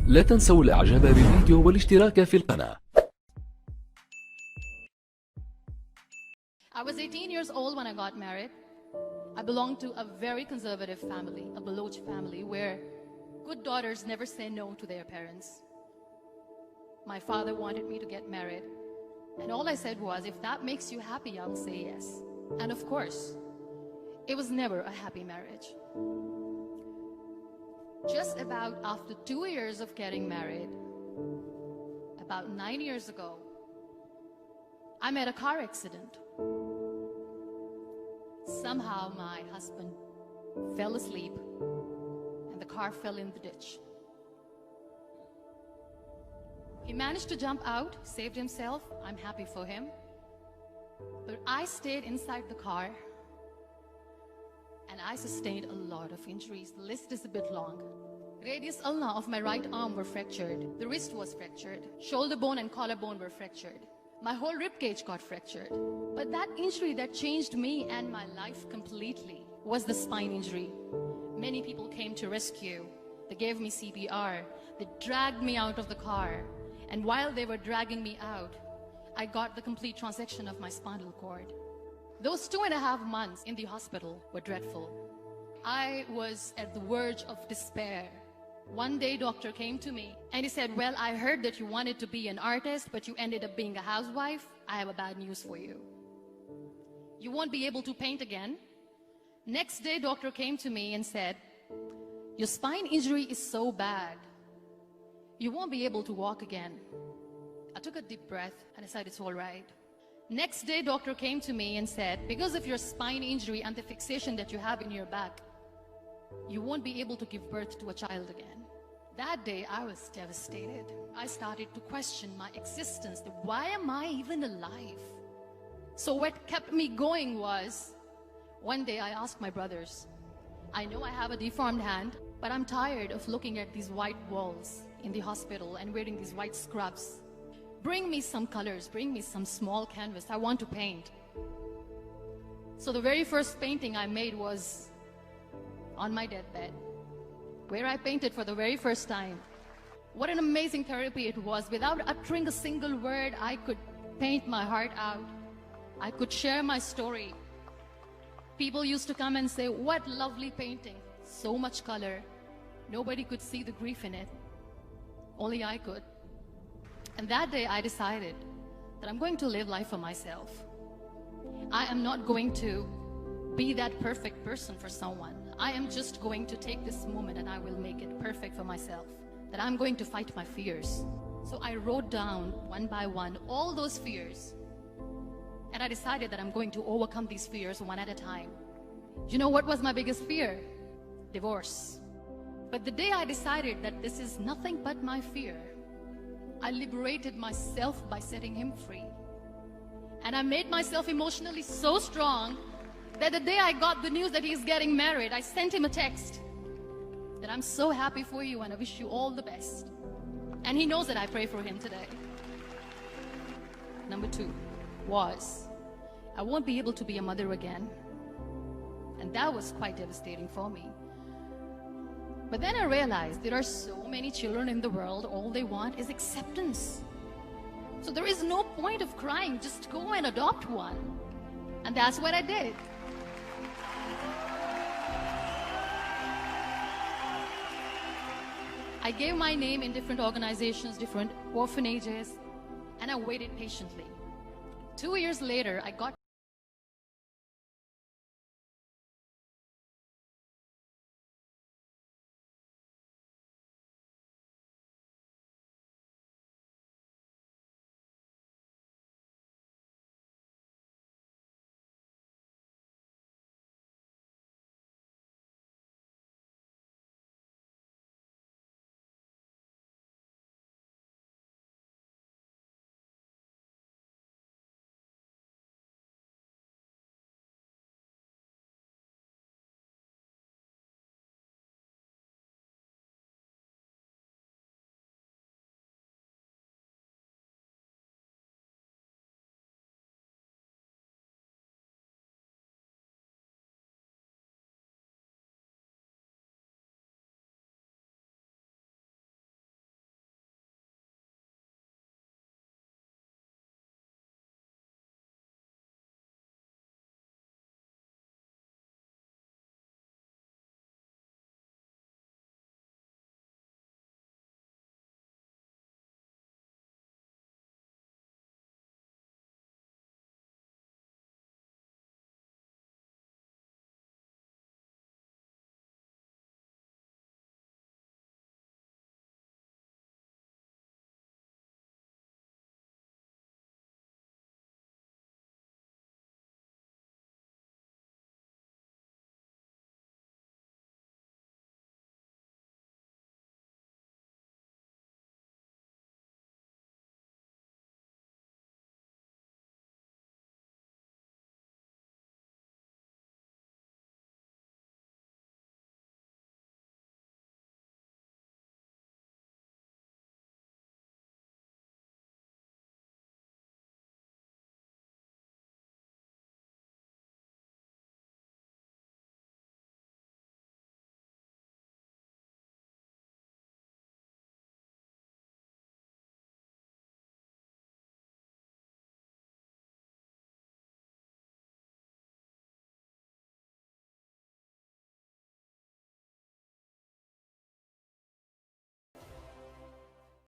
لا تنسوا الاعجاب بالفيديو والاشتراك في القناة. I was 18 years old when I got married. I belonged to a very conservative family, a Baloch family, where good daughters never say no to their parents. My father wanted me to get married, and all I said was, if that makes you happy, I'll say yes. And of course, it was never a happy marriage. Just about after 2 years of getting married, about 9 years ago, I met a car accident. Somehow my husband fell asleep and the car fell in the ditch. He managed to jump out, saved himself. I'm happy for him. But I stayed inside the car and I sustained a lot of injuries. The list is a bit long. Radius ulna of my right arm were fractured. The wrist was fractured. Shoulder bone and collarbone were fractured. My whole rib cage got fractured. But that injury that changed me and my life completely was the spine injury. Many people came to rescue. They gave me CPR. They dragged me out of the car. And while they were dragging me out, I got the complete transection of my spinal cord. Those 2.5 months in the hospital were dreadful. I was at the verge of despair. One day, doctor came to me and he said, well, I heard that you wanted to be an artist, but you ended up being a housewife. I have a bad news for you. You won't be able to paint again. Next day, doctor came to me and said, your spine injury is so bad, you won't be able to walk again. I took a deep breath and I said, it's all right. Next day, doctor came to me and said, because of your spine injury and the fixation that you have in your back, you won't be able to give birth to a child again. That day, I was devastated. I started to question my existence. Why am I even alive? So what kept me going was, one day I asked my brothers, I know I have a deformed hand, but I'm tired of looking at these white walls in the hospital and wearing these white scrubs. Bring me some colors, bring me some small canvas. I want to paint. So the very first painting I made was on my deathbed, where I painted for the very first time. What an amazing therapy it was. Without uttering a single word, I could paint my heart out. I could share my story. People used to come and say, what lovely painting. So much color. Nobody could see the grief in it. Only I could. And that day I decided that I'm going to live life for myself. I am not going to be that perfect person for someone. I am just going to take this moment and I will make it perfect for myself. That I'm going to fight my fears. So I wrote down one by one all those fears. And I decided that I'm going to overcome these fears one at a time. You know what was my biggest fear? Divorce. But the day I decided that this is nothing but my fear, I liberated myself by setting him free. And I made myself emotionally so strong that the day I got the news that he's getting married, I sent him a text that I'm so happy for you and I wish you all the best. And he knows that I pray for him today. Number 2 was, I won't be able to be a mother again. And that was quite devastating for me. But then I realized there are so many children in the world, all they want is acceptance. So there is no point of crying, just go and adopt one. And that's what I did. I gave my name in different organizations, different orphanages, and I waited patiently. 2 years later, I got